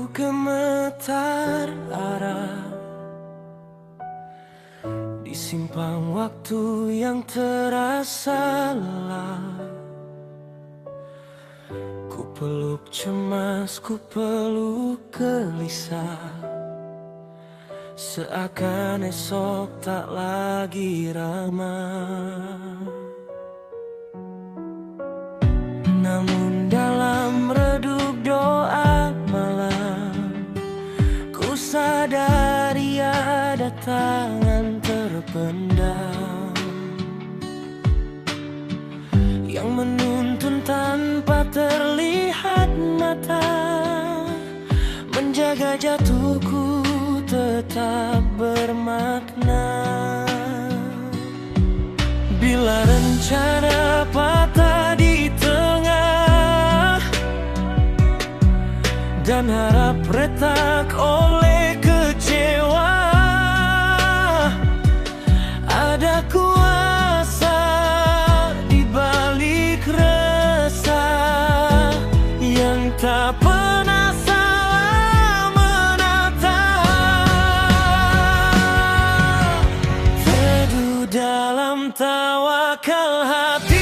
gemetar arah di simpang waktu yang terasa lelah. Ku peluk cemas, ku peluk gelisah, seakan esok tak lagi ramah. Namun dalam redup doa malam, ku sadari ada tangan terpendam yang menuntun tanpa terlihat mata, menjaga jatuhku tetap bermakna. Bila rencana patah di tengah dan harap retak oleh kecewa, ada kuasa di balik resah yang tak pernah salah menata. Teduh dalam tawakal hati,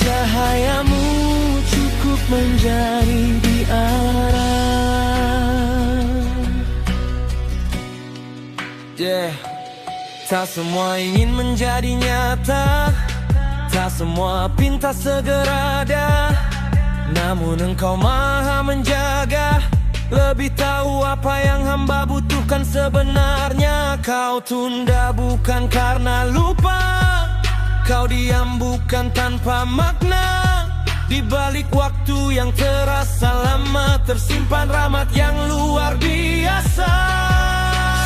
cahayamu cukup menjadi di arah. Tak semua ingin menjadi nyata, tak semua pinta segera ada. Namun engkau maha menjaga, lebih tahu apa yang hamba butuhkan sebenarnya. Kau tunda bukan karena lupa, kau diam bukan tanpa makna. Di balik waktu yang terasa lama, tersimpan rahmat yang luar biasa.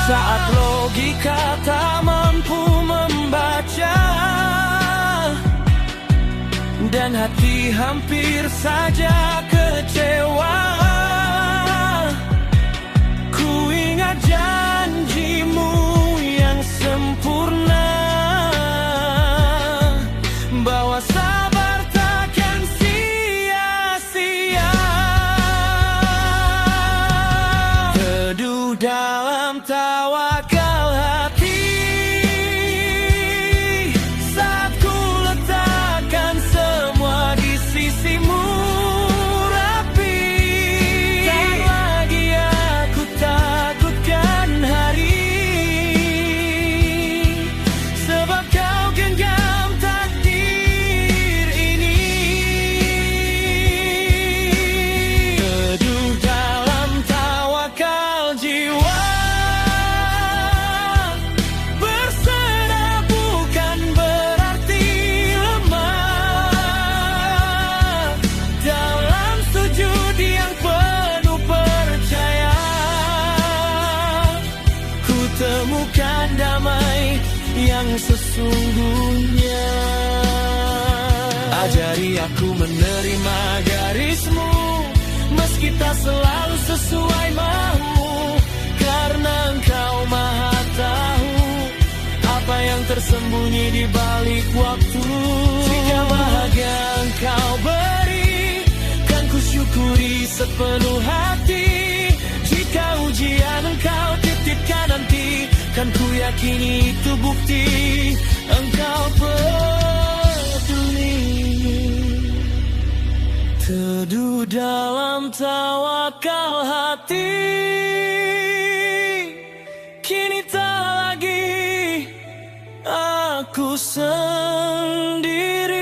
Saat logika tak mampu membaca dan hati hampir saja kecewa, ku ingat janjimu yang sempurna, bahwa sabar takkan sia-sia. Teduh dalam tawakal hati, saat ku letakkan semua di sisimu rapi. Tak lagi aku takutkan hari, sebab kau genggam takdir ini. Teduh dalam tawakal jiwa, berserah bukan berarti lemah. Dalam sujud yang penuh percaya, ku temukan damai yang sesungguhnya. Ajari aku menerima garismu, meski tak selalu sesuai maumu, karena engkau maha tahu apa yang tersembunyi di balik waktu. Jika bahagia engkau beri, kan ku syukuri sepenuh hati. Jika ujian engkau titipkan nanti, kan ku yakini itu bukti engkau peduli. Teduh dalam tawakal hati, kini tak lagi aku sendiri.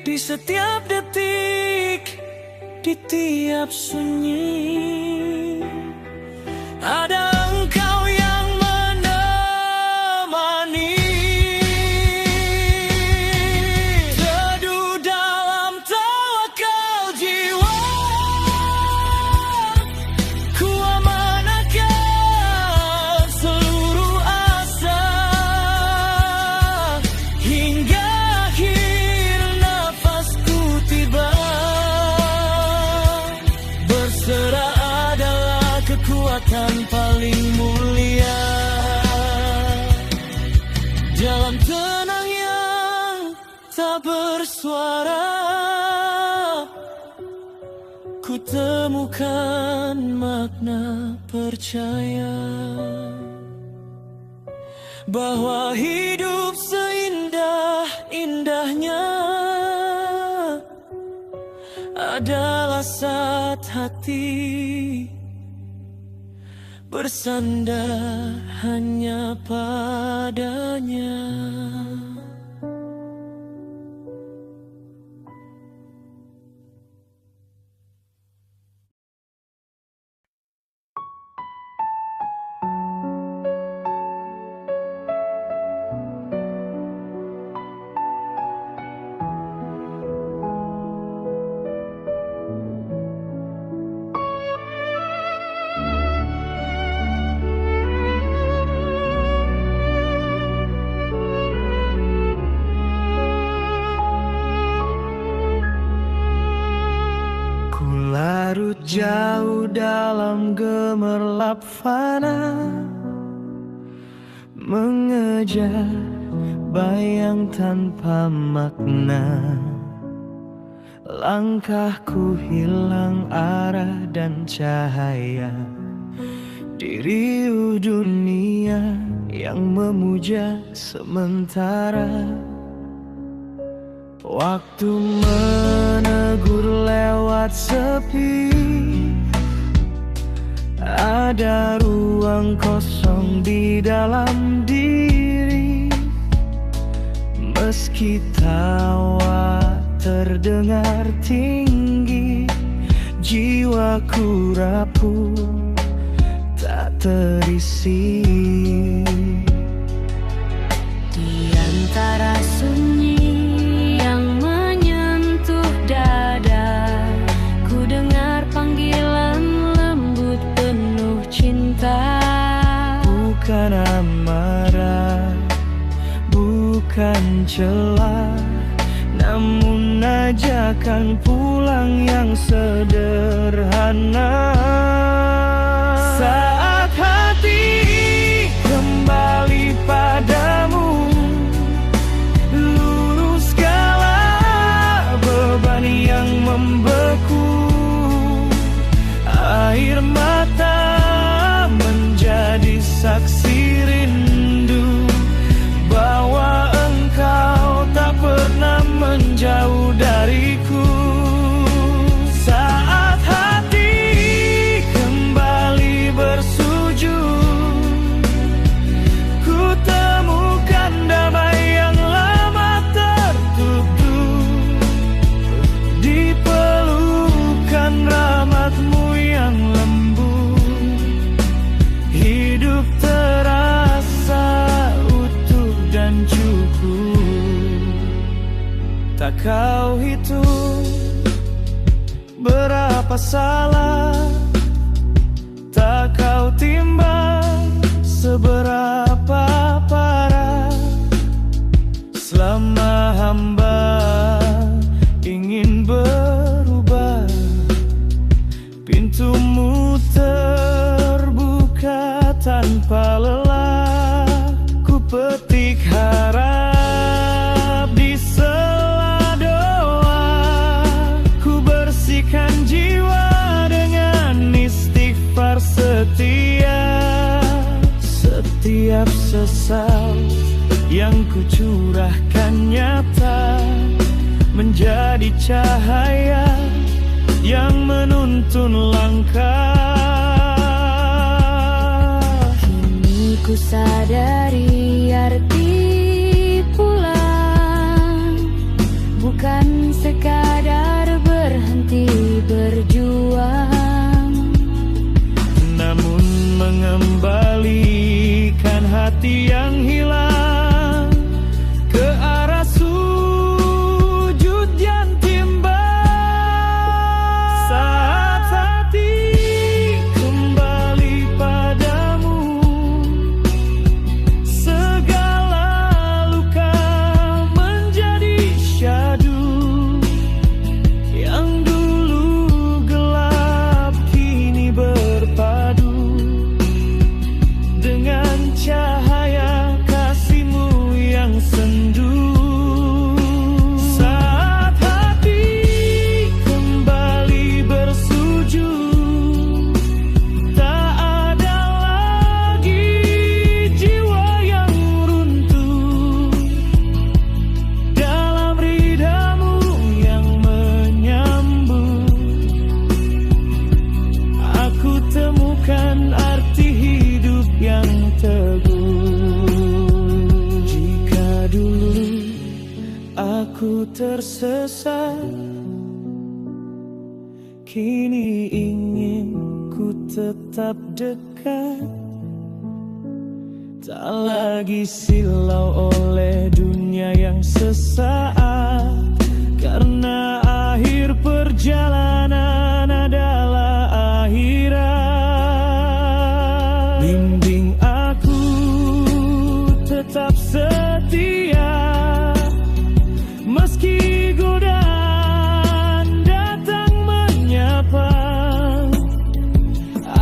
Di setiap detik, di tiap sunyi, ada suara, ku temukan makna percaya bahwa hidup seindah-indahnya adalah saat hati bersandar hanya padanya. Larut jauh dalam gemerlap fana, mengejar bayang tanpa makna. Langkahku hilang arah dan cahaya, diriu dunia yang memuja sementara. Waktu menegur lewat sepi, ada ruang kosong di dalam diri. Meski tawa terdengar tinggi, jiwaku rapuh tak terisi. Di antara sunyi bukan amarah, bukan celah, namun ajakan pulang yang sederhana. Saat hati kembali padamu, lurus segala beban yang membeku. Air mata menjadi saksi rindu bahwa engkau tak pernah menjauh dariku. Saat hati kembali bersujud, ku temukan damai yang lama tertutup di pelukan rahmatmu yang lembut. Hidup terasa utuh dan cukup. Tak kau hitung berapa salah, tak kau timbang seberapa parah. Selama hamba ingin berubah, pintumu terbuka tanpa lelah. Ku petik harap di sela doa, ku bersihkan jiwa dengan istighfar setia. Setiap sesal yang ku curahkan nyata menjadi cahaya yang menuntun langkah. Kini ku sadari arti pulang bukan sekadar berhenti berjuang, namun mengembalikan hati yang hilang ke arah sujud yang timbang. Saat hati kembali padamu, segala luka menjadi syadu. Yang dulu gelap kini berpadu dengan cahaya aku tersesat, kini ingin ku tetap dekat, tak lagi silau oleh dunia yang sesaat. Karena akhir perjalanan adalah akhirat. Bimbing aku tetap setia, meski godaan datang menyapa,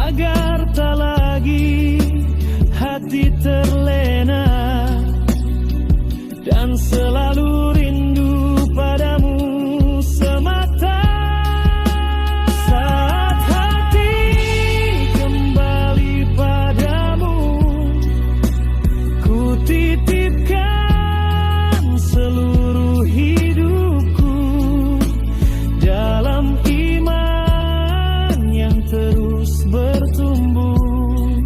agar tak lagi hati terlena dan selalu rindu padamu semata. Saat hati kembali padamu, ku titipkan seluruh hidupku dalam iman yang terus bertumbuh,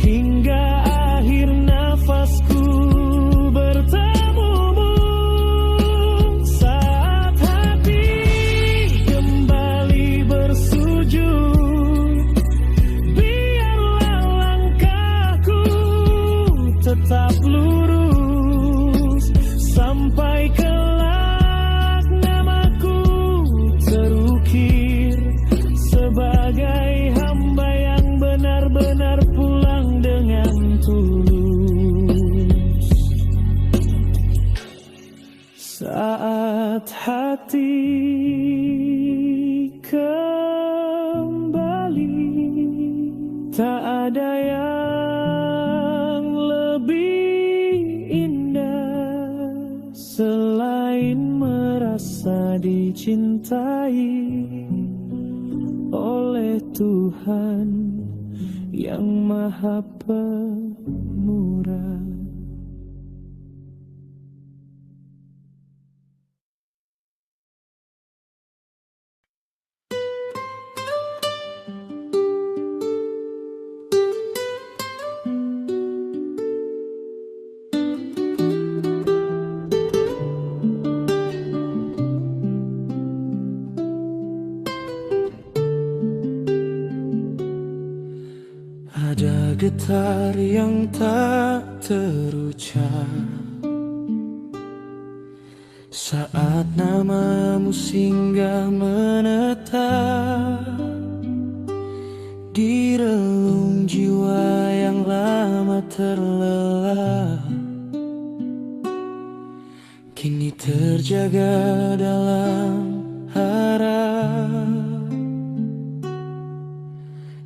hingga akhir nafasku bertemumu. Saat hati kembali bersujud, biarlah langkahku tetap lurus, sampai kelak namaku terukir sebagai hamba yang benar-benar pulang dengan tulus. Saat hati kembali, tak ada yang lebih indah selain merasa dicintai oleh Tuhan yang Maha Pemurah. Ada getar yang tak terucap saat namamu singgah menetap di relung jiwa yang lama terlelap, kini terjaga dalam harap.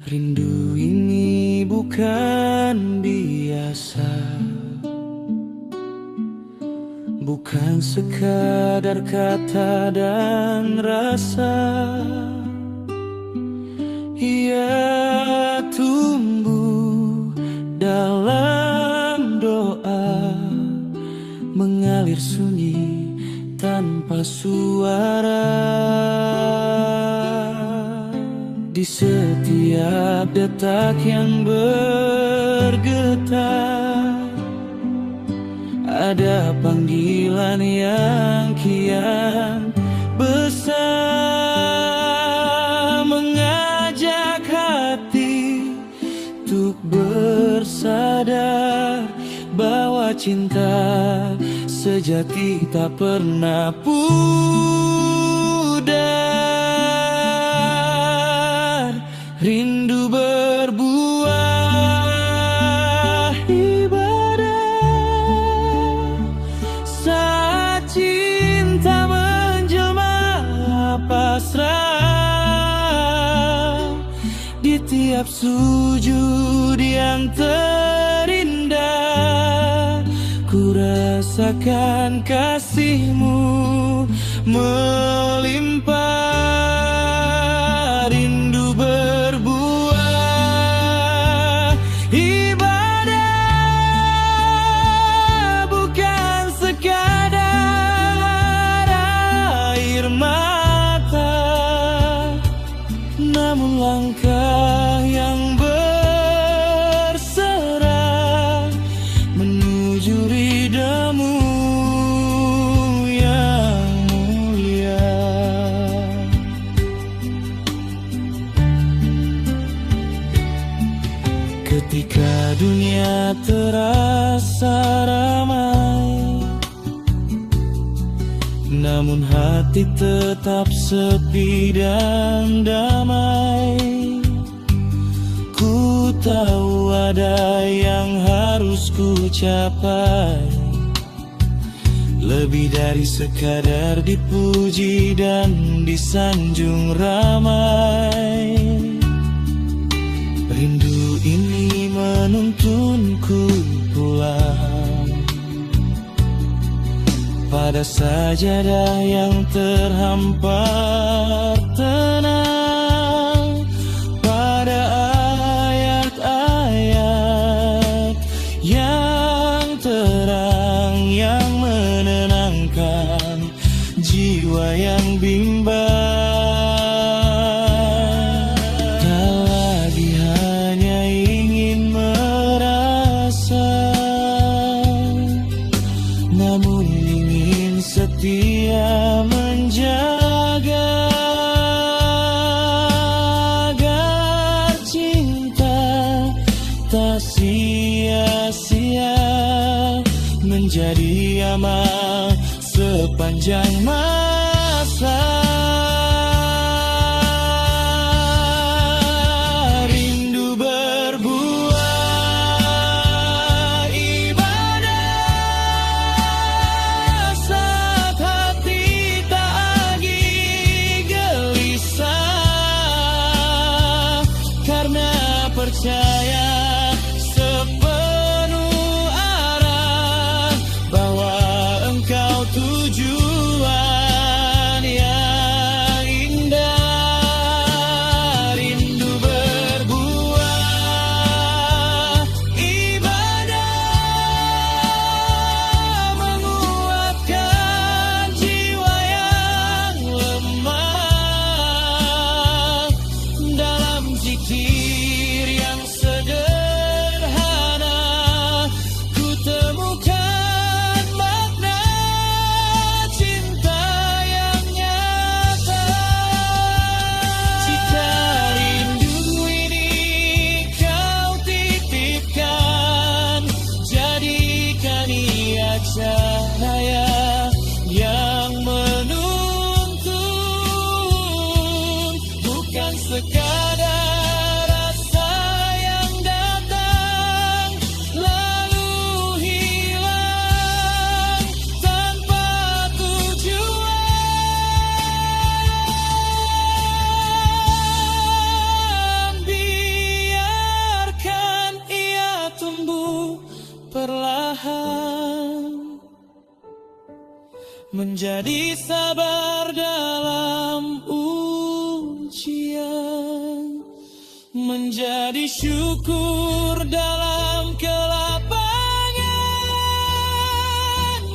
Rindu ini bukan biasa, bukan sekadar kata dan rasa. Ia tumbuh dalam doa, mengalir sunyi tanpa suara. Di setiap detak yang bergetar, ada panggilan yang kian besar, mengajak hati untuk bersadar bahwa cinta sejati tak pernah pudar. Rindu berbuah ibadah saat cinta menjelma pasrah. Di tiap sujud yang terindah, ku rasakan kasihmu melimpah. Rindu berbuah ibadah, bukan sekadar air mata, namun langkah yang berserah menuju ridhamu yang dunia terasa ramai, namun hati tetap sepi dan damai. Ku tahu ada yang harus ku capai, lebih dari sekadar dipuji dan disanjung ramai. Rindu ini menuntunku pulang pada sajadah yang terhampar tenang, pada ayat-ayat yang terang yang menenangkan jiwa yang bimbang. Setia menjaga agar cinta tak sia-sia, menjadi amal sepanjang masa. Rindu berbuah ibadah saat hati tak lagi gelisah, karena percaya sepenuh arah bahwa engkau tujuan yang indah. Rindu berbuah ibadah, menguatkan jiwa yang lemah. Dalam zikir yang sederhana ku temukan makna cinta yang nyata. Jika rindu ini kau titipkan, jadikan ia cahaya yang menuntun, bukan sekadar rasa yang datang lalu hilang tanpa tujuan. Biarkan ia tumbuh perlahan, menjadi sabar dalam ujian, menjadi syukur dalam kelapangan,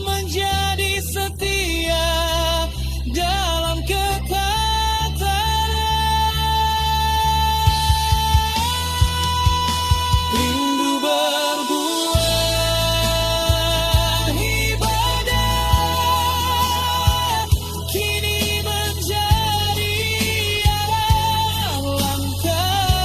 menjadi setia dalam kekatan. Rindu berbuah ibadah, kini menjadi arah langkah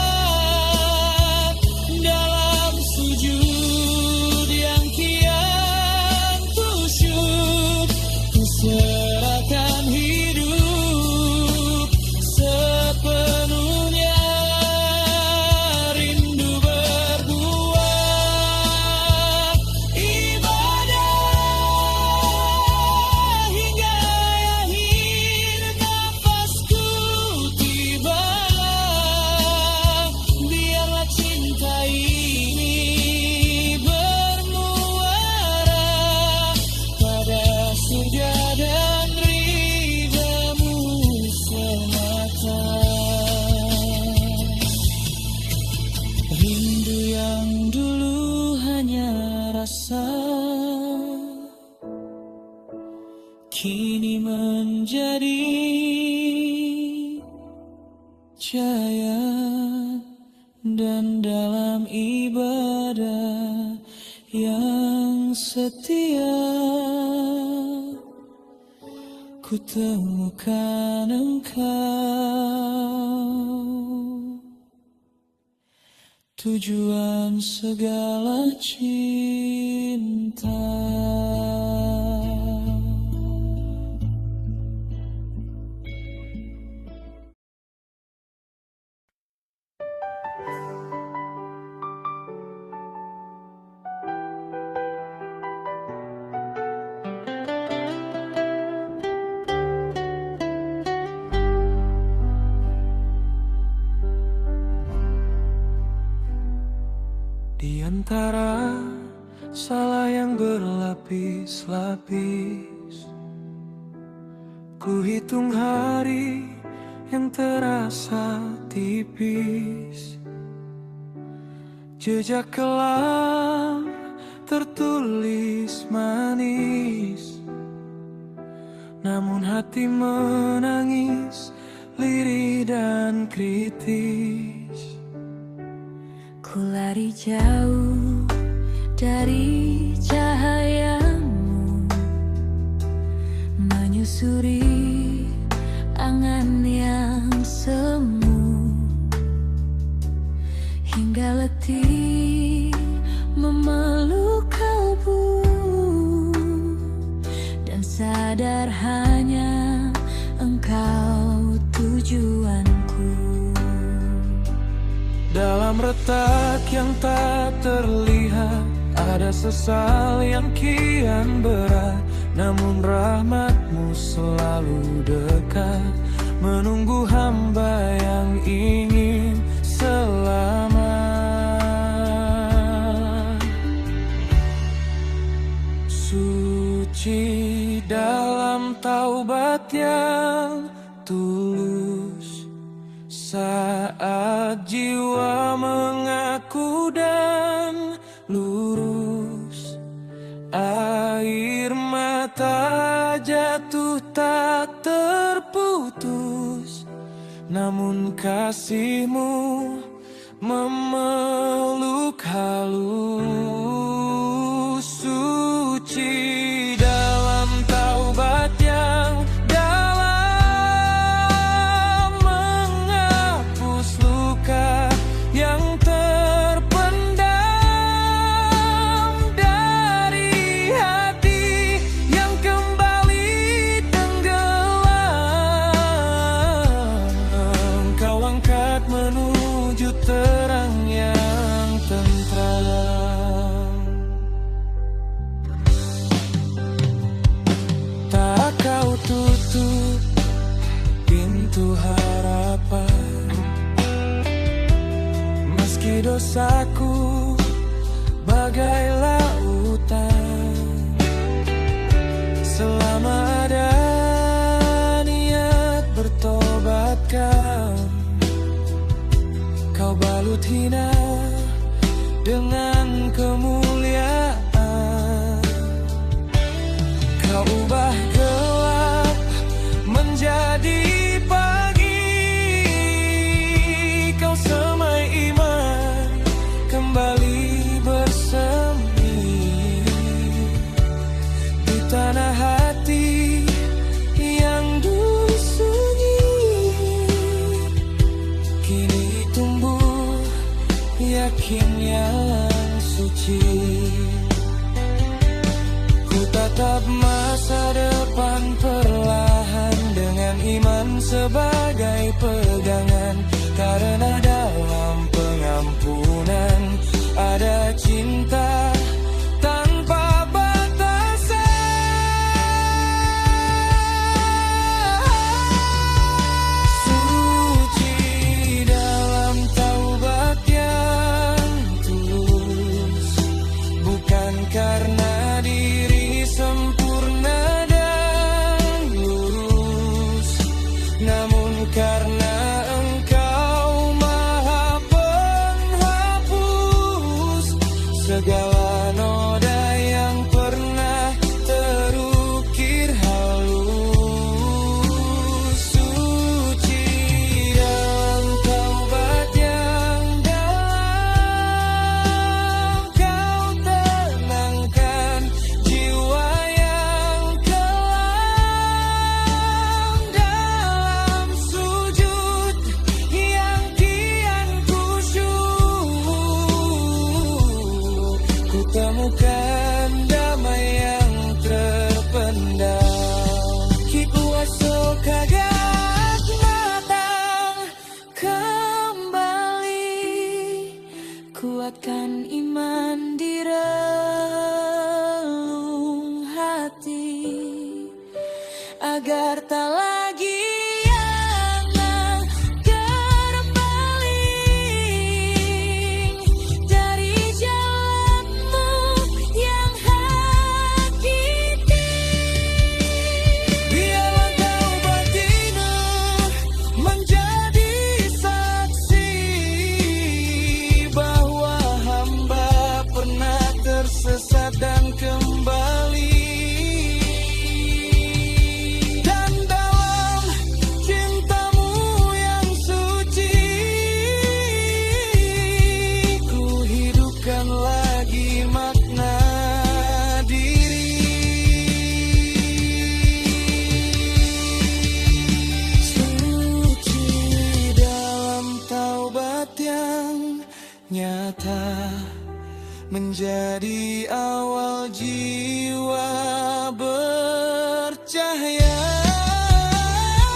dalam sujud yang kian kusyuk. Ku serahkan hidup sepenuhnya. Rindu berbuah ibadah, hingga akhir nafasku tiba. Biarlah cinta ini bermuara pada surga dan ridhamu semata. Rindu yang dulu hanya rasa, kini menjadi cahaya, dan dalam ibadah yang setia ku temukan engkau. tujuan segala cinta. Di antara salah yang berlapis-lapis, ku hitung hari yang terasa tipis. Jejak kelam tertulis manis, namun hati menangis lirih dan kritis. Ku lari jauh dari cahayamu, menyusuri angan yang semu, hingga letih memeluk kalbu, dan sadar hanya engkau tujuanku. Dalam retak yang tak terlihat, ada sesal yang kian berat, namun rahmatmu selalu dekat, menunggu hamba yang ingin selamat. Suci dalam taubat yang tulus, saat jiwa mengaku dan lurus, air mata jatuh tak terputus, namun kasihmu memeluk halus. Suci dalam taubat yang yang terpendam dari hati yang kembali tenggelam, kau angkat menuju terang yang tentram. Tak kau tutup pintu harapan, meski dosaku bagai lautan. Selama ada niat bertobatkan, kau balut hina dengan kemuliaan. Kau ubah gelap menjadi kembali bersemi di tanah hati yang dulu sunyi. Kini tumbuh yakin yang suci. Ku tatap masa depan perlahan dengan iman sebagai pegangan, karena dalam pengampunan ada cinta tanpa batasan. Suci dalam taubat yang tulus, bukan karena diri sempurna dan lurus, namun karena segala noda yang pernah terukir halus. Suci dalam taubat yang dalam, kau tenangkan jiwa yang kelam. Dalam sujud yang kian khusyuk, temukan damai yang terpendam. Kipuaso kagat matang kembali, kuatkan iman di relung hati, agar tak lagi dan kembali, dan dalam cintamu yang suci, ku hidupkan lagi makna diri. Suci dalam taubat yang nyata, menjadi awal jiwa bercahaya.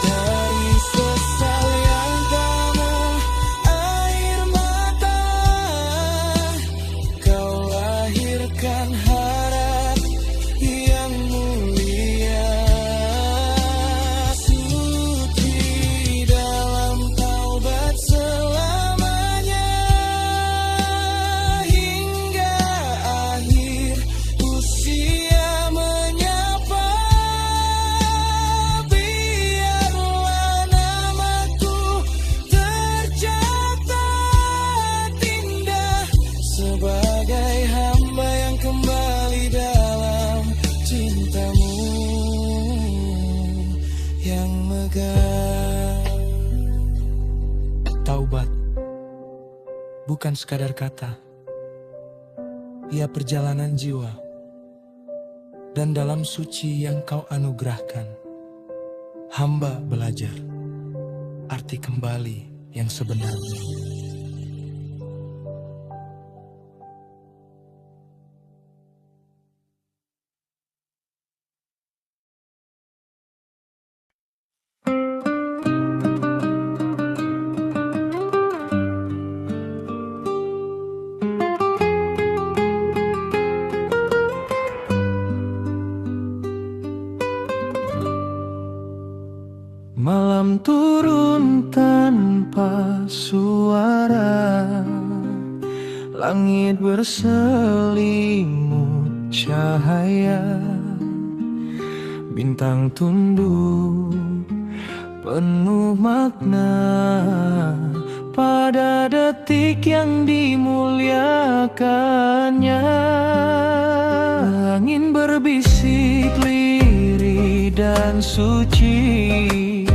Dari sesal yang kamu air mata, kau lahirkan harap yang mulia. Suci dalam taubat selamanya, hingga akhir usia menyapa. Biarlah namaku tercatat indah sebagai hamba yang kembali dalam cintamu yang megah. Taubat bukan sekadar kata, ia perjalanan jiwa, dan dalam suci yang kau anugerahkan, hamba belajar arti kembali yang sebenarnya. Malam turun tanpa suara, langit berselimut cahaya, bintang tunduk penuh makna pada detik yang dimuliakannya. Angin berbisik lirih dan suci,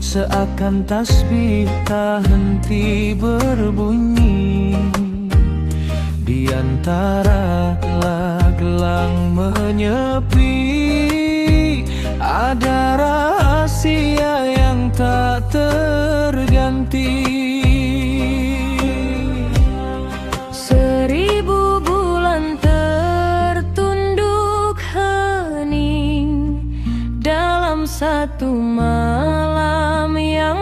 seakan tasbih tak henti berbunyi. Di antara gelang menyepi, ada rahasia yang tak terganti. Seribu bulan tertunduk hening dalam satu malam yang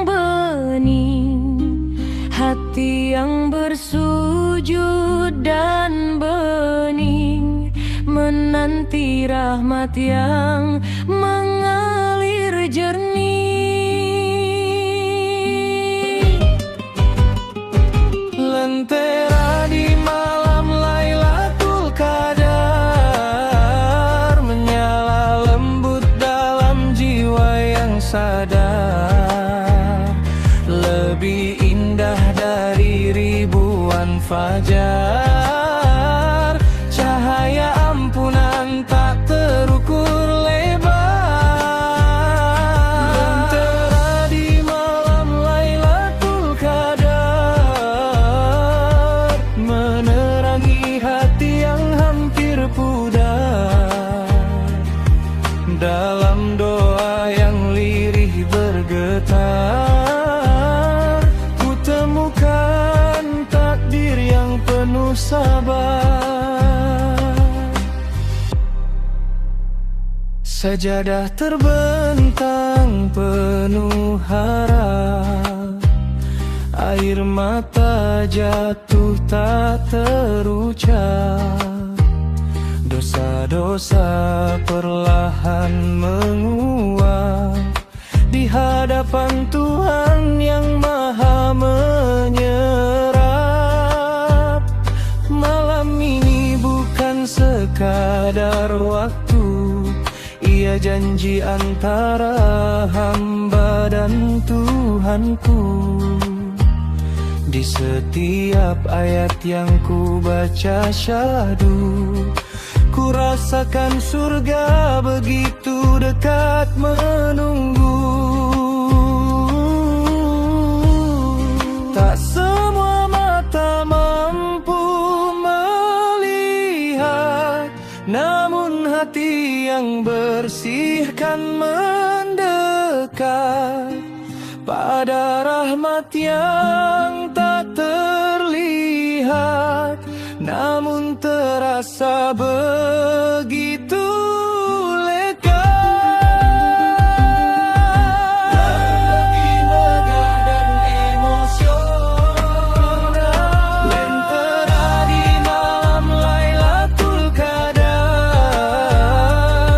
bening. Hati yang bersujud dan bening menanti rahmat yang mengalir jernih. Lentera di malam Lailatul Qadar, menyala lembut dalam jiwa yang sadar. Lebih indah dari ribuan fajar, cahaya ampunan tak terukur lebar. Sajadah terbentang penuh harap, air mata jatuh tak terucap. Dosa-dosa perlahan menguap di hadapan Tuhan yang Maha menyerap. Malam ini bukan sekadar waktu, ia janji antara hamba dan Tuhanku. Di setiap ayat yang ku baca syahdu, ku rasakan surga begitu dekat menunggu. Tak semua mata mampu melihat, namun hati yang bersih kan mendekat pada rahmat yang tak terlihat, namun terasa begitu lekat. Lagi megah dan emosional, lentera di malam Lailatul Qadar,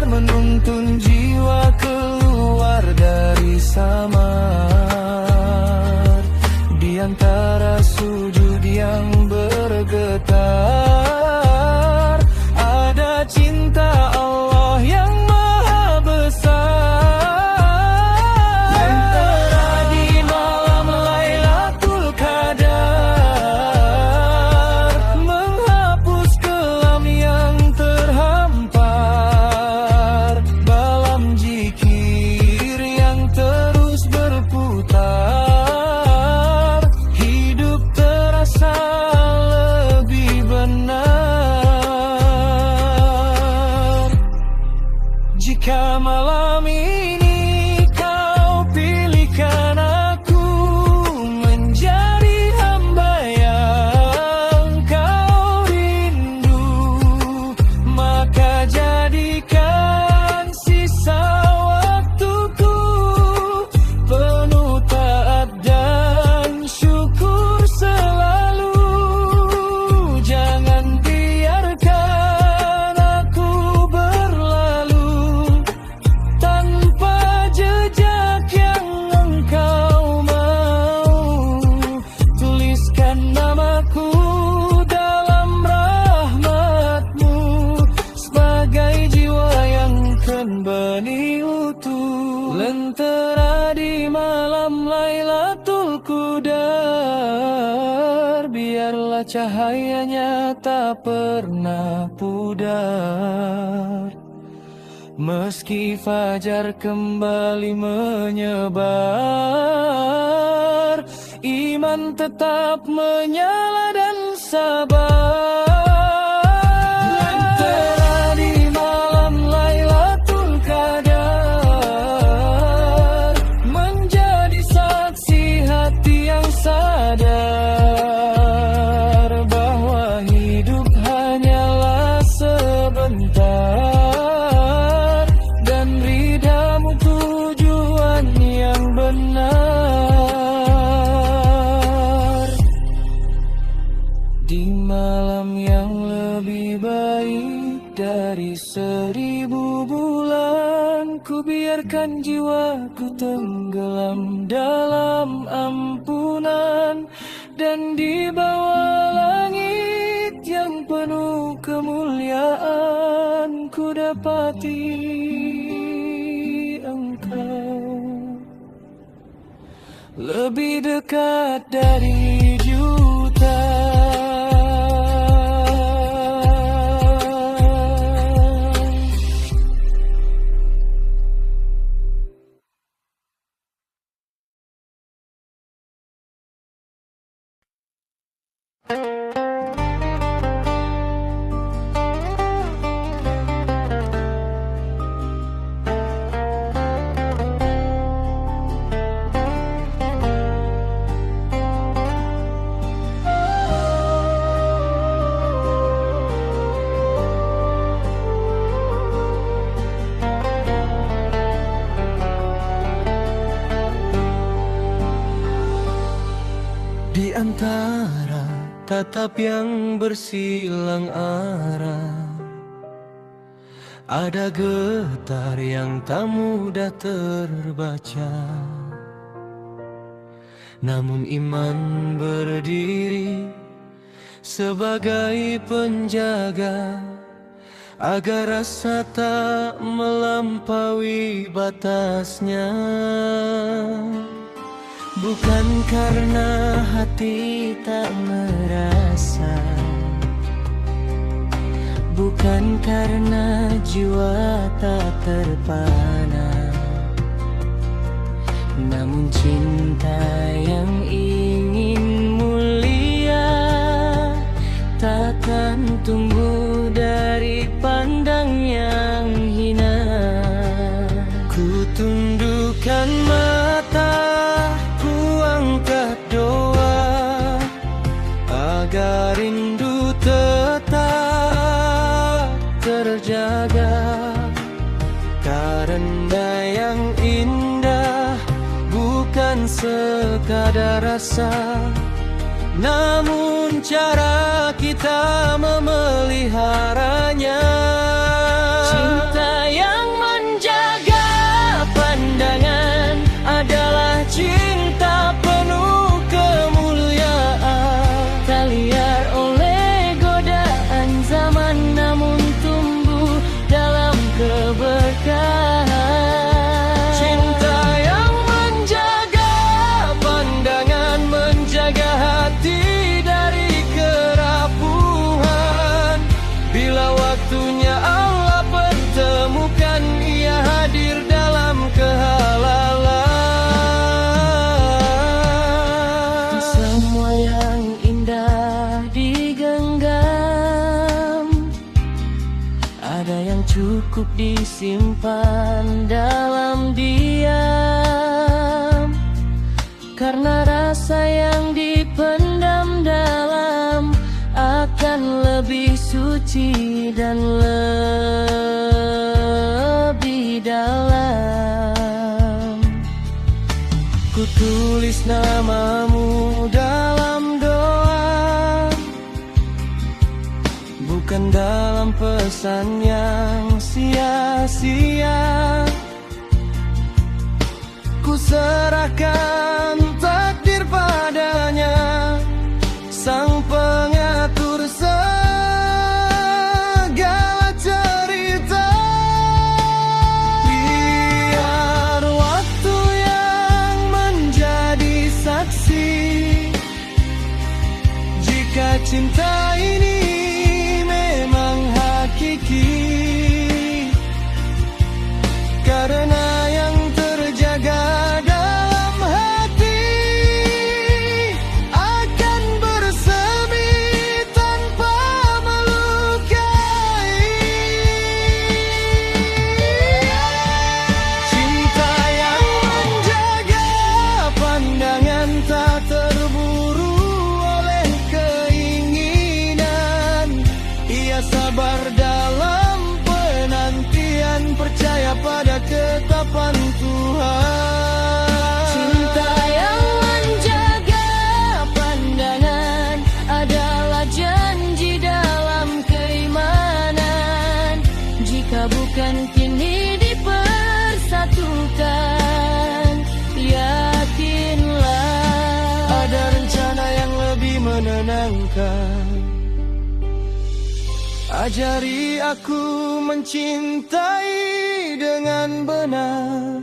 menuntun jiwa keluar dari samar, di antara sujud yang bergetar, ada cinta Allah yang maha besar. Lentera di malam Lailatul Qadar, menghapus kelam yang terhampar, balam zikir yang terus berputar, hidup terasa lebih benar. Jika malam ini kau pilihkan aku menjadi hamba yang kau rindu, maka jadikan sisa waktuku penuh taat dan syukur selalu. Jangan biarkan aku berlalu tanpa jejak yang engkau mau. Tuliskan namaku dalam rahmatmu sebagai jiwa yang kembali utuh. Lentera di malam Lailatul Qadar, biarlah cahayanya tak pernah pudar. Meski fajar kembali menyebar, iman tetap menyala dan sabar. Lentera di malam Lailatul Qadar, menjadi saksi hati yang sadar bahwa hidup hanyalah sebentar, dan ridhamu tujuan yang benar. Di malam yang lebih baik dari 1000 bulan, ku biarkan jiwaku tenggelam dalam ampunan, dan di bawah langit yang penuh kemuliaan ku dapati engkau lebih dekat dari juta. tatap yang bersilang arah. Ada getar yang tak mudah terbaca, namun iman berdiri sebagai penjaga, agar rasa tak melampaui batasnya. Bukan karena hati tak merasa, bukan karena jiwa tak terpana, namun cinta yang ingin mulia takkan tumbuh dari pandang yang hina. Ku tundukkan mata, ku angkat doa, agar rindu tetap terjaga. Karena yang indah bukan sekadar rasa, namun cara kita memeliharanya. Cinta yang menjaga pandangan adalah cinta penuh kemuliaan. Tak liar oleh godaan zaman, namun tumbuh dalam keberkahan. Cinta yang menjaga pandangan, menjaga hati dari kerapuhan. Bila waktunya Allah pertemukan, Ia hadir dalam kehalalan. Semua yang indah digenggam, ada yang cukup disimpan dalam diam. Karena rasa yang dipendam dalam akan lebih suci dan lebih dalam. Ku tulis namamu dalam doa, bukan dalam pesan yang sia-sia. Ku serahkan takdir padanya, Sang pengatur segala cerita. Biar waktu yang menjadi saksi, jika cinta ini memang hakiki. Karena yang terjaga dalam hati akan bersemi tanpa melukai. Cinta yang menjaga pandangan, tak terburu oleh keinginan. Ia sabar dalam penantian, percaya pada ketetapan Tuhan. Cinta yang menjaga pandangan adalah janji dalam keimanan. Jika bukan kini dipersatukan, yakinlah ada rencana yang lebih menenangkan. Ajari aku mencintai dengan benar,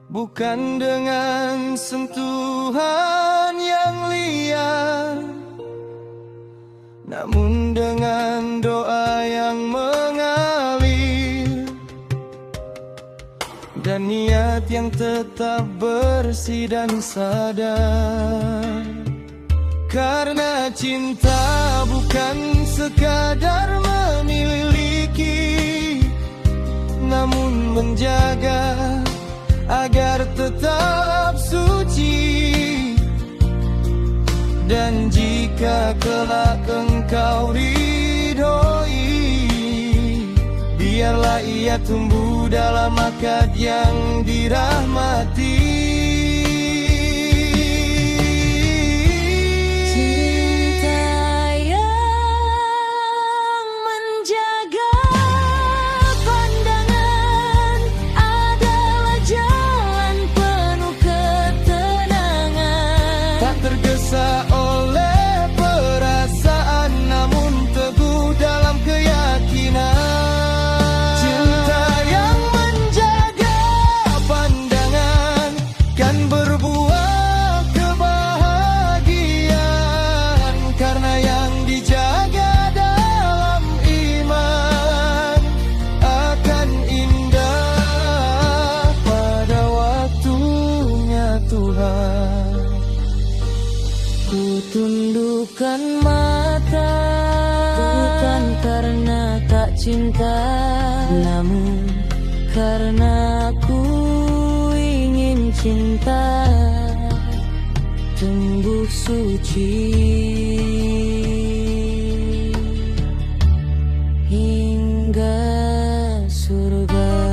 bukan dengan sentuhan yang liar, namun dengan doa yang mengalir, dan niat yang tetap bersih dan sadar. Karena cinta bukan sekadar memiliki, namun menjaga agar tetap suci. Dan jika kelak engkau ridhoi, biarlah ia tumbuh dalam akad yang dirahmati. tundukkan mata, bukan karena tak cinta, namun karena ku ingin cinta tumbuh suci hingga surga.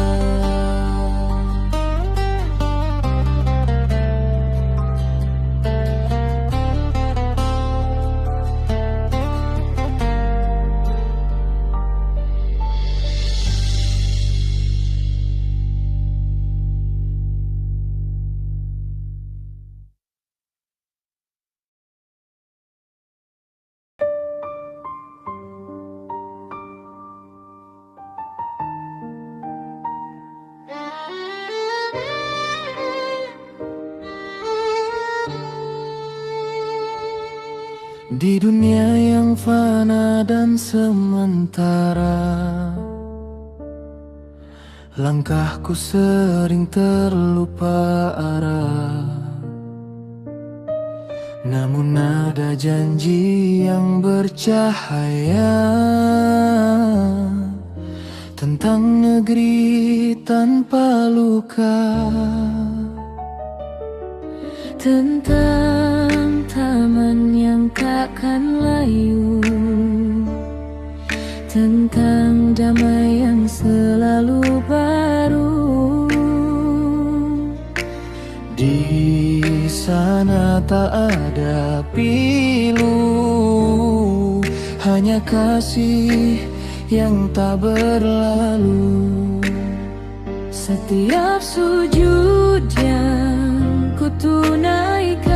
Di dunia yang fana dan sementara, langkahku sering terlupa arah. Namun ada janji yang bercahaya tentang negeri tanpa luka, tentang taman yang takkan layu, tentang damai yang selalu baru. Di sana tak ada pilu, hanya kasih yang tak berlalu. Setiap sujud yang ku tunaikan,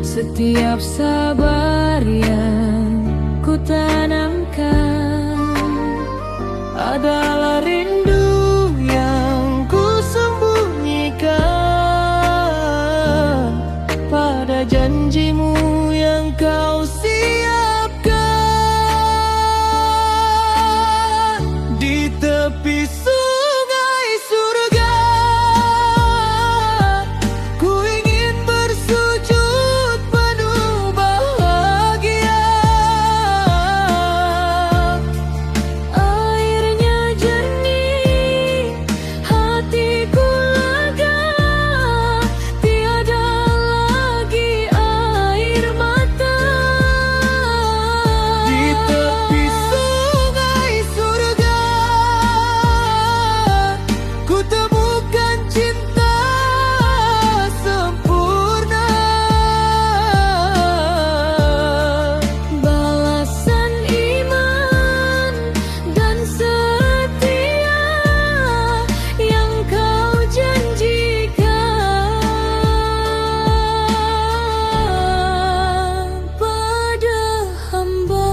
setiap sabar yang ku tanamkan adalah rindu yang ku sembunyikan pada janjimu yang kau siapkan di tepi sungai surga. Ku ingin bersujud penuh bahagia. Airnya jernih, hatiku lega, tiada lagi air mata. Di tepi sungai surga ku temukan cinta sempurna, balasan iman dan setia yang kau janjikan pada hamba.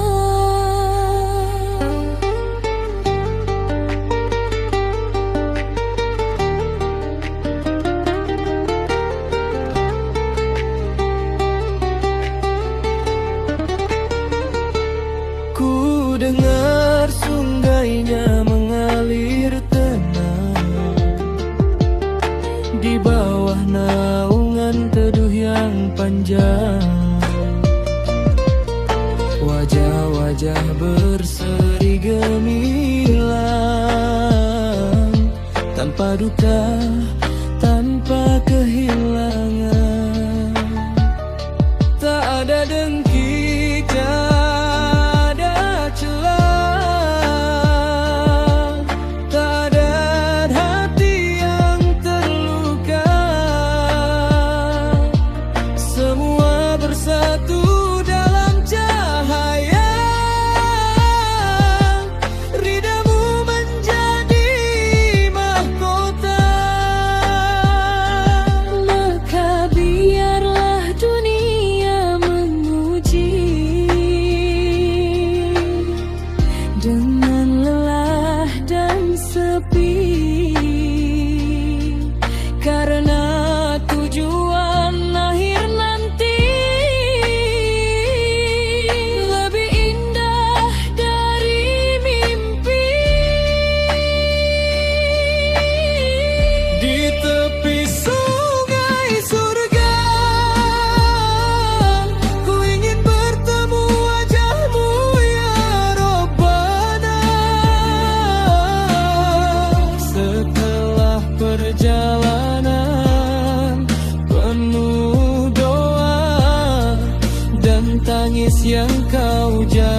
Ku dengar sungainya mengalir tenang di bawah naungan teduh yang panjang. Wajah-wajah berseri gemilang, tanpa duka, tanpa kehilangan. Tak ada dengki, tak ada celah, tak ada hati yang terluka. Semua bersatu dalam cahaya, ridamu menjadi mahkota.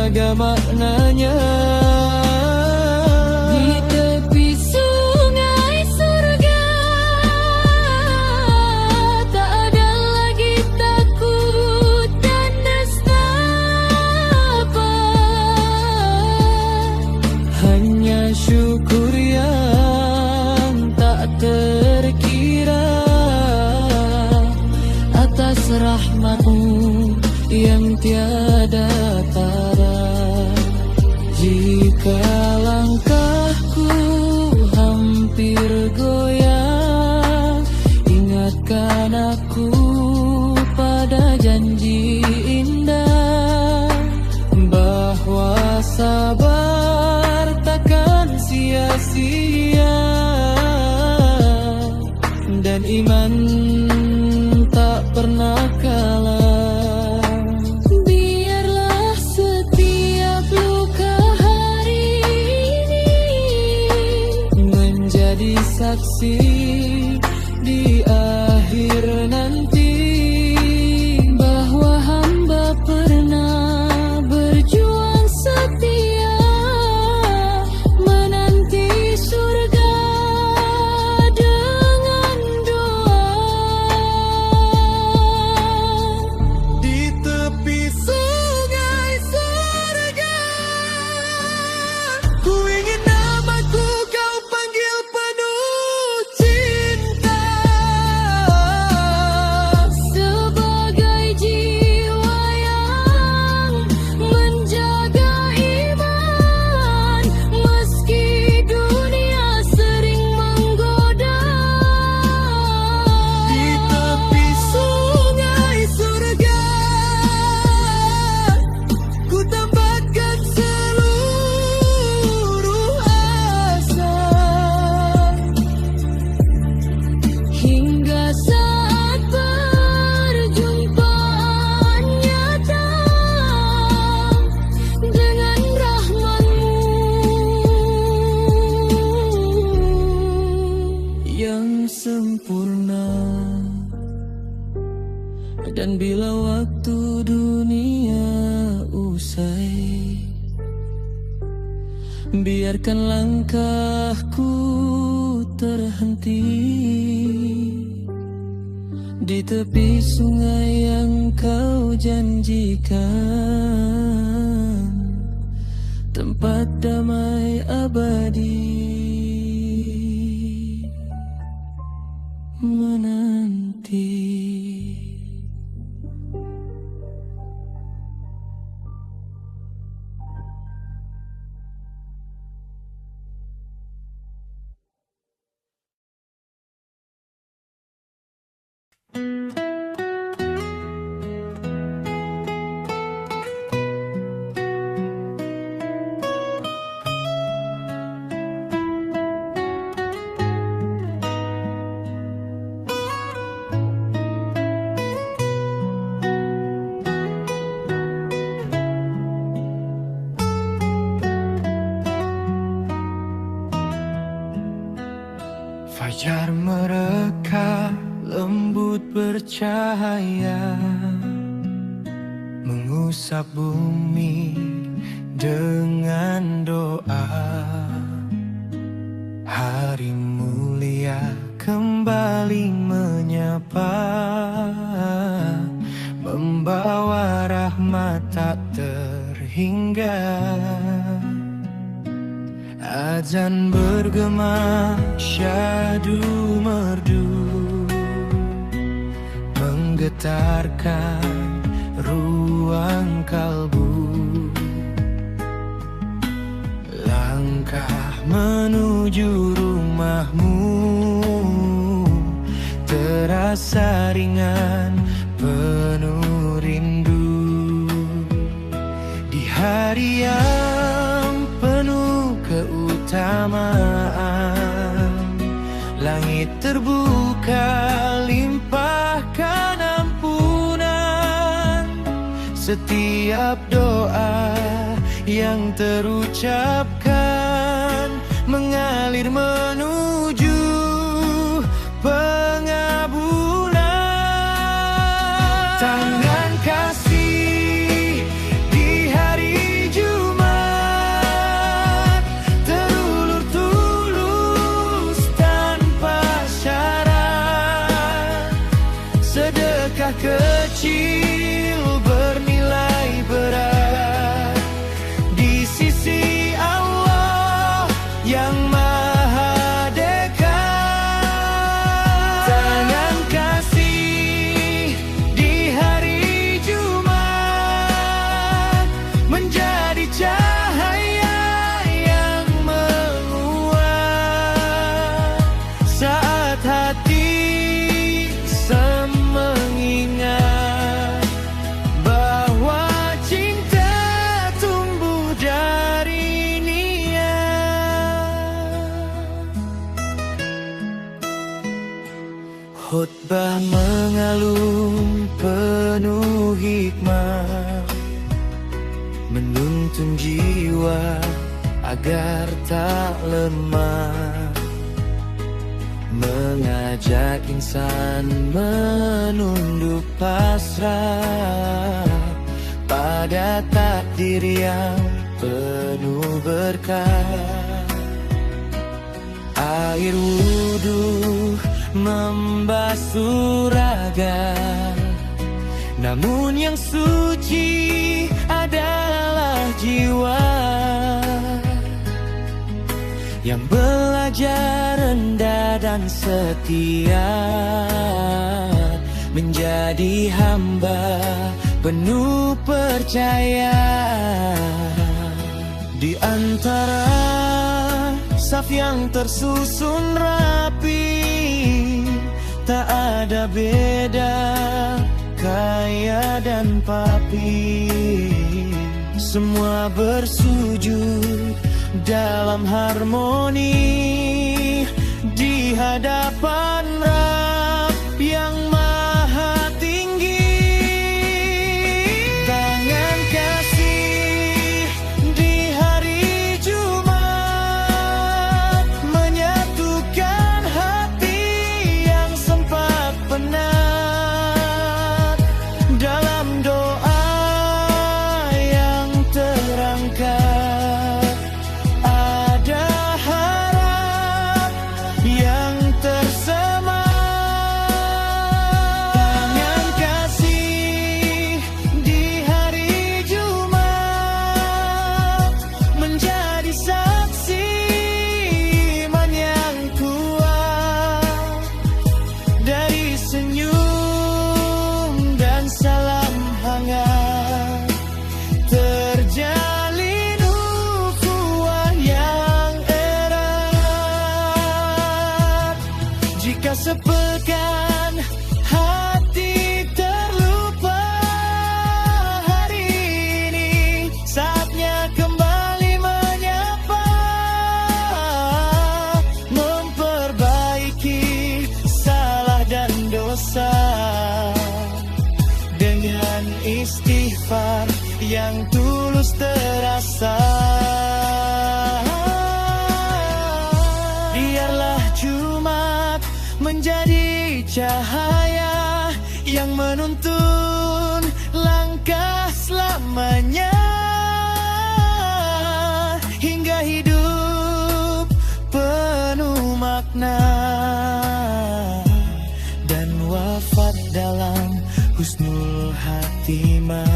beragam maknanya. Di tepi sungai surga tak ada lagi takut dan nestapa, Hanya syukur yang tak terkira atas rahmat-Mu yang tiada tara. Jika langkahku hampir goyah, ingatkan aku pada janji indah bahwa sabar takkan sia-sia dan iman tak pernah kalah. biarlah setiap luka hari ini Menjadi saksi di akhir nanti bahwa hamba pernah berjuang setia menanti surga dengan doa. di tepi sungai surga. Ku ingin namaku kau panggil penuh cinta, Sebagai jiwa yang menjaga iman meski dunia sering menggoda. di tepi sungai surga. Ku tambahkan seluruh asa Hingga saat perjumpaan nyata dengan rahmat-Mu yang sempurna. Dan bila waktu dunia usai, biarkan langkahku terhenti di tepi sungai yang kau janjikan, tempat damai abadi menanti. Fajar mereka lembut bercahaya, mengusap bumi dengan doa. Hari mulia kembali menyapa, membawa rahmat tak terhingga. Azan bergema syahdu merdu, menggetarkan ruang kalbu. Langkah menuju rumahmu terasa ringan, penuh rindu. Di hari yang penuh keutamaan, langit terbuka limpahkan ampunan. Setiap doa yang terucapkan mengalir menuju pengabulan. Tangan kasih di hari Jumat Khotbah mengalun penuh hikmah, menuntun jiwa agar tak lemah, mengajak insan menunduk pasrah pada takdir yang penuh berkah. Air wudhu membasuh raga, namun yang suci adalah jiwa yang belajar rendah dan setia, menjadi hamba penuh percaya. Di antara saf yang tersusun rapi, tak ada beda kaya dan papi. Semua bersujud dalam harmoni di hadapan Rabb yang maha tinggi. Tangan kasih di hari Jumat menyatukan hati yang sempat penat dalam doa yang terangkat. Ada harap yang tersemat. Tangan kasih di hari Jumat menjadi saksi iman yang kuat, dari senyum dan salam hangat terjalin ukhuwah yang erat. Jika sepekan hati terlupa, hari ini saatnya kembali menyapa, memperbaiki salah dan dosa dengan istighfar yang tulus terasa. Biarlah Jumat menjadi cahaya yang menuntun langkah selamanya, hingga hidup penuh makna dan wafat dalam husnul khatimah.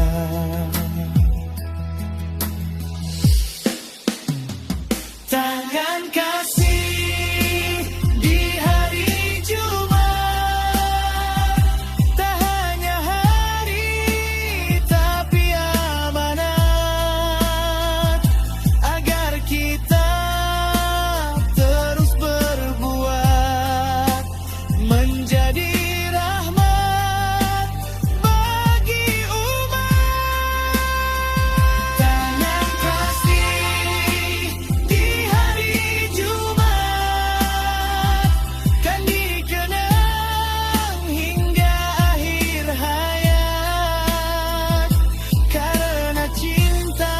Tangan kasih di hari Jumat tak hanya hari tapi amanat, agar kita terus berbuat menjadi rahmat bagi umat. Tangan kasih di hari Jumat kan dikenang hingga akhir hayat, karena cinta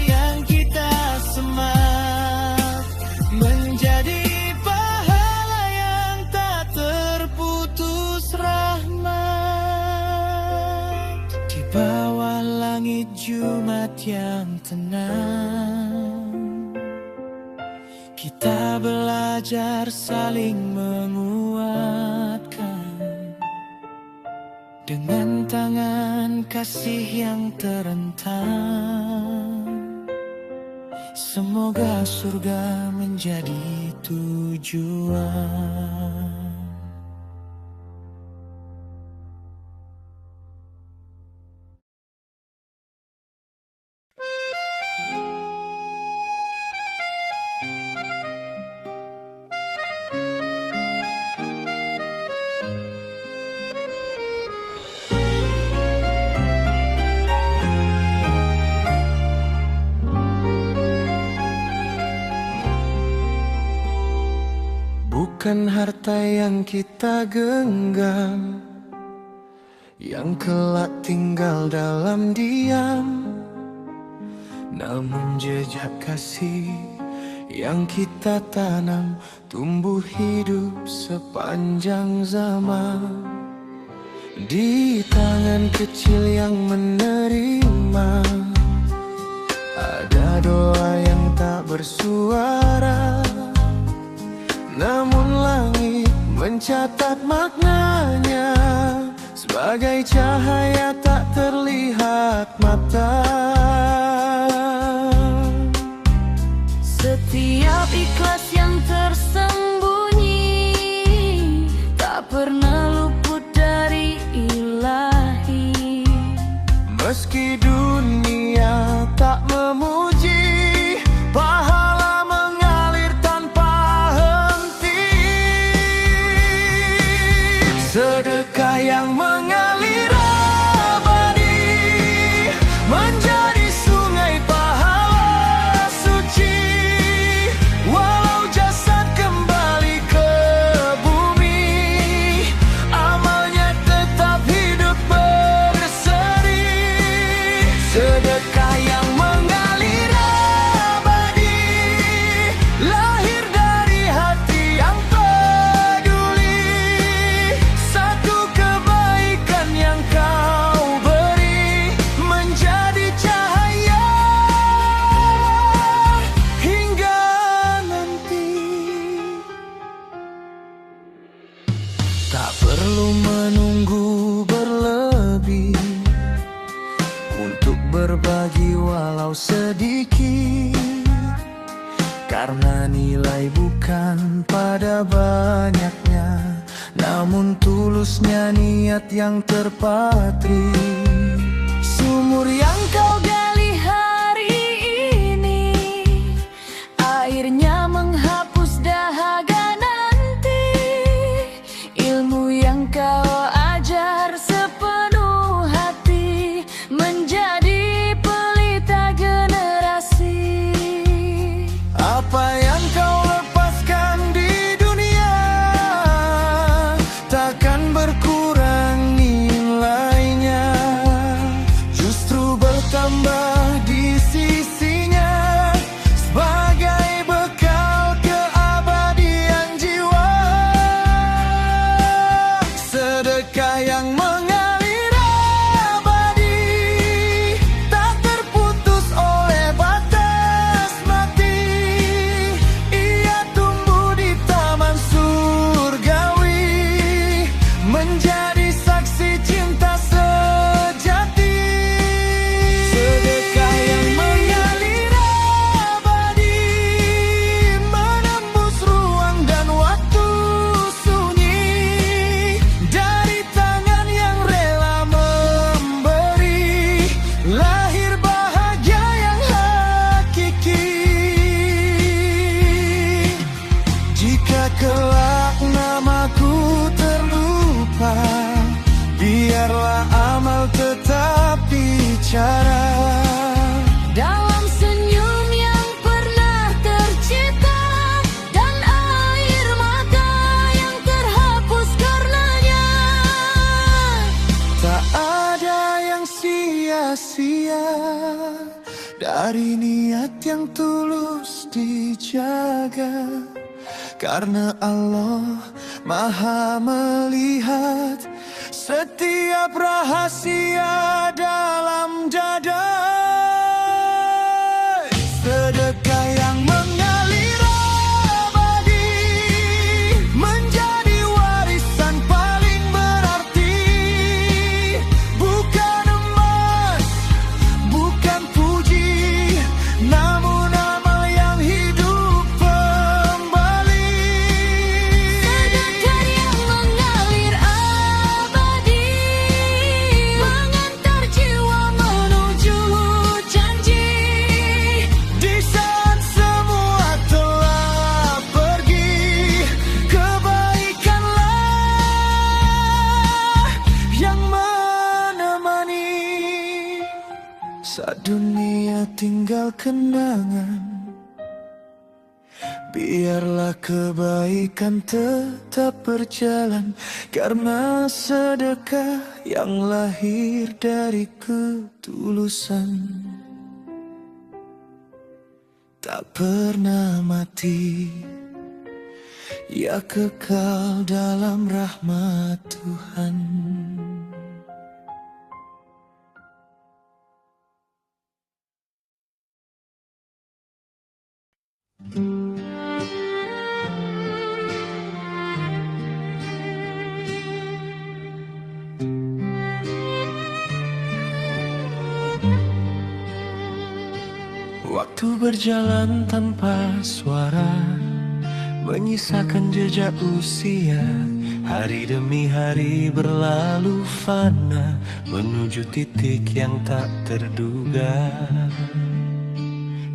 yang kita semat menjadi pahala yang tak terputus rahmat. Di bawah langit Jumat yang tenang, kita belajar saling menguatkan dengan tangan kasih yang terentang. Semoga surga menjadi tujuan. bukan harta yang kita genggam, yang kelak tinggal dalam diam, namun jejak kasih yang kita tanam tumbuh hidup sepanjang zaman. Di tangan kecil yang menerima ada doa yang tak bersuara, namun langit mencatat maknanya sebagai cahaya tak terlihat mata. Setiap ikhlas yang tersembunyi tak pernah luput dari Ilahi. Meski dunia tak memuji, pahala mengalir tanpa henti. Sedekah yang mengalir abadi menjadi sungai pahala suci. Walau jasad kembali ke bumi, amalnya tetap hidup berseri. Sedekah yang mengalir abadi lahir dari hati yang peduli. Satu kebaikan yang kau beri menjadi cahaya hingga nanti. Tak perlu menunggu berlebih untuk berbagi walau sedikit, karena nilai bukan pada banyaknya, namun tulusnya niat yang terpatri. Sumur yang kau gali hari ini, airnya menghapus dahaga nanti. Ilmu yang kau ajar sepenuh hati menjadi pelita generasi. Apa yang kau lepaskan di dunia takkan berkurang nilainya, justru bertambah di sisinya sebagai bekal keabadian jiwa. Sedekah yang mengalir abadi tak terputus oleh batas mati. Ia tumbuh di taman surgawi menjadi saksi cinta sejati. Sedekah yang mengalir abadi menembus ruang dan waktu sunyi. Dari tangan yang rela memberi lahir bahagia yang hakiki. Jika kelak namaku terlupa, biarlah amal tetap bicara. Dalam senyum yang pernah tercipta dan air mata yang terhapus karenanya, tak ada yang sia-sia dari niat yang tulus dijaga. Karena Allah Maha melihat setiap rahasia dalam dada. Sedekah yang mengalir abadi menjadi warisan paling berarti. Bukan emas, bukan puji, namun amal yang hidup kembali. Sedekah yang mengalir abadi mengantar jiwa menuju janji. Di saat semua telah pergi, kebaikanlah yang menemani. Saat dunia tinggal kenangan, Biarlah kebaikan tetap berjalan, karena sedekah yang lahir dari ketulusan tak pernah mati, ya kekal dalam rahmat Tuhan. Waktu berjalan tanpa suara, menyisakan jejak usia. Hari demi hari berlalu fana, menuju titik yang tak terduga.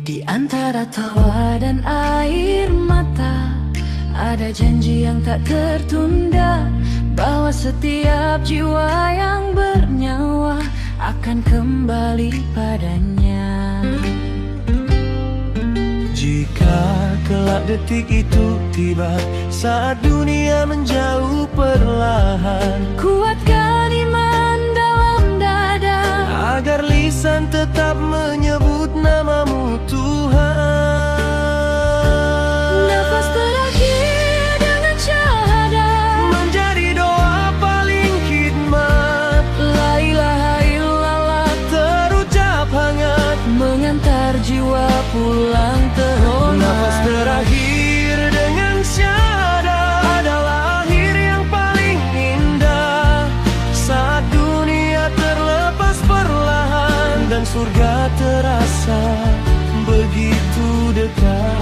Di antara tawa dan air mata, ada janji yang tak tertunda, bahwa setiap jiwa yang bernyawa akan kembali padanya. Jika kelak detik itu tiba, saat dunia menjauh perlahan, kuatkan iman dalam dada, agar lisan tetap menyebut namamu Tuhan. nafas terakhir dengan syahadat menjadi doa paling khidmat. La ilaha illallah Terucap hangat, mengantar jiwa pulang terhormat. nafas terakhir dengan syahadat adalah akhir yang paling indah, saat dunia terlepas perlahan dan surga terasa begitu dekat.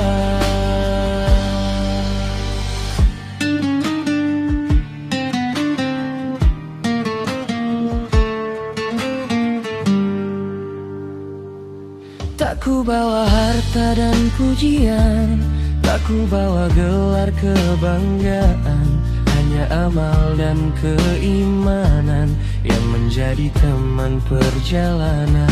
Tak ku bawa harta dan pujian, Tak ku bawa gelar kebanggaan, hanya amal dan keimanan yang menjadi teman perjalanan.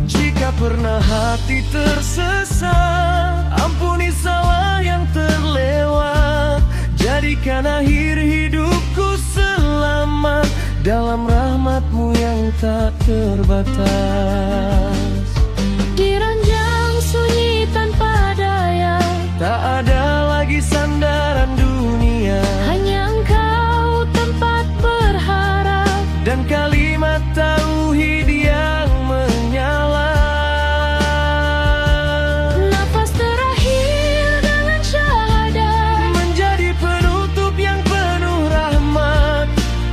Jika pernah hati tersesat, ampuni salah yang terlewat, jadikan akhir hidupku selamat dalam rahmat-Mu yang tak terbatas. di ranjang sunyi tanpa daya, Tak ada lagi sandaran dunia, hanya Engkau tempat berharap, dan kalimat tauhid yang menyala. nafas terakhir dengan syahadat Menjadi penutup yang penuh rahmat,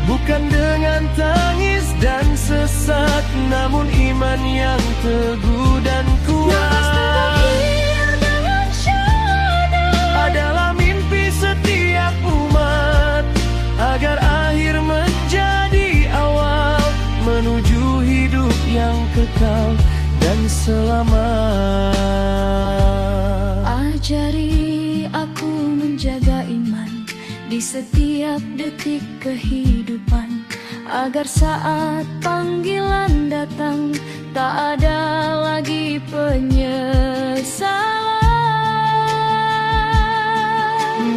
bukan dengan tangis dan sesak, namun iman yang teguh dan nafas kuat. terakhir dengan syahadat Adalah mimpi setiap umat, agar akhir menjadi awal, menuju hidup yang kekal dan selamat. Ajari aku menjaga iman di setiap detik kehidupan, agar saat panggilan datang tak ada lagi penyesalan.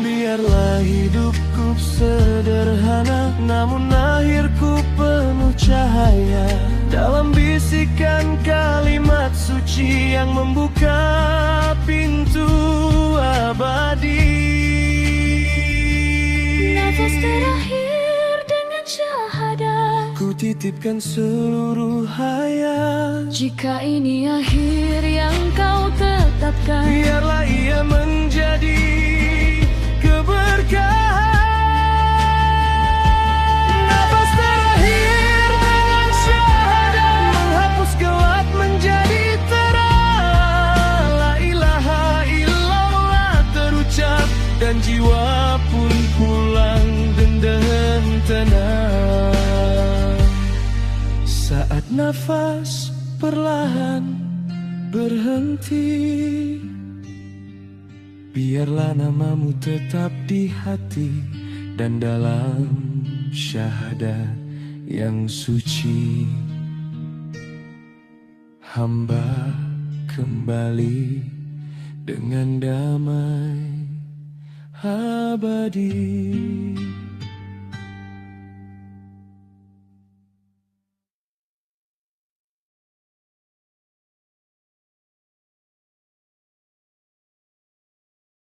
Biarlah hidupku sederhana, namun akhirku penuh cahaya, dalam bisikan kalimat suci yang membuka pintu abadi. Nafas terakhir dengan syahadat, Ku titipkan seluruh hayat, jika ini akhir yang Kau tetapkan, biarlah ia menjadi keberkahan. Nafas terakhir dengan syahadat, menghapus gelap menjadi terang. La ilaha illallah terucap, dan jiwa pun pulang dengan tenang. Saat nafas perlahan berhenti, biarlah namamu tetap di hati dan dalam syahadat yang suci. Hamba kembali dengan damai abadi.